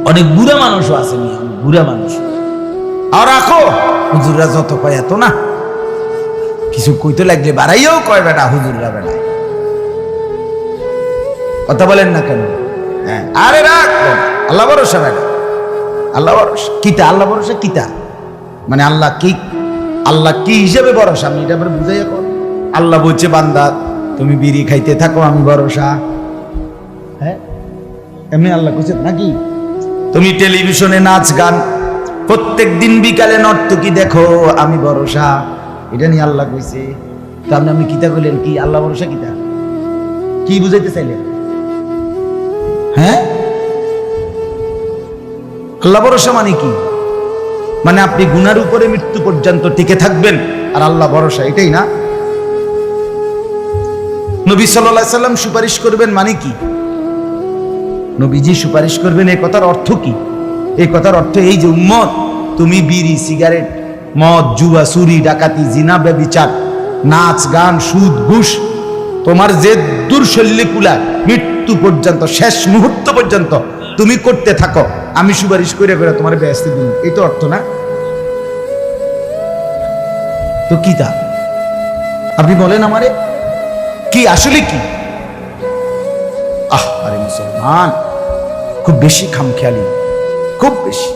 অনেক বুড়া মানুষও আছে, বুড়া মানুষ। আর রাখো হুজুররা যত কয় এত না, কিছু কইতে লাগলে বাড়াইয়াও কয় বেটা হুজুররা বেড়ায়। কথা বলেন না কেন? হ্যাঁ, আরে রাখ, আল্লাহ ভরসা বেটা, আল্লাহ ভরসা কিতা, আল্লাহ ভরসা কিতা মানে আল্লাহ কি, আল্লাহ কি হিসেবে ভরসা আমি এটা আবার বুঝাই। এখন আল্লাহ বলছে বান্দা তুমি বিড়ি খাইতে থাকো আমি ভরসা। হ্যাঁ, এমনি আল্লাহ কইছে নাকি? তুমি টেলিভিশনে নাচ গান প্রত্যেক দিন বিকালে নর্তকী দেখো আমি ভরসা, এটা নিয়ে আল্লাহ কইছে। তো আপনি কিতা কইলেন? কি আল্লাহ ভরসা কিতা? কি বুঝাইতে চাইলেন? হ্যাঁ, আল্লাহ ভরসা মানে কি? মানে আপনি গুনার উপরে মৃত্যু পর্যন্ত টিকে থাকবেন আর আল্লাহ ভরসা, এটাই না? নবী সাল্লাল্লাহু আলাইহি সাল্লাম সুপারিশ করবেন মানে কি? নবীজি সুপারিশ করবেন, এই কথার অর্থ কি? এই কথার অর্থ এই যে উম্মত, তুমি বিড়ি সিগারেট মদ জুয়া চুরি ডাকাতি জিনা ব্যভিচার নাচ গান সুদ ঘুষ তোমার যে দুর্শল্যে কুলায় মৃত্যু পর্যন্ত শেষ মুহূর্ত পর্যন্ত তুমি করতে থাকো, আমি সুপারিশ করে করে তোমার বেহেশতে দিন। এই তো অর্থ না? তো কি তা আপনি বলেন আমারে, কি আসলে কি? আরে মুসলমান খুব বেশি খামখেয়ালি, খুব বেশি।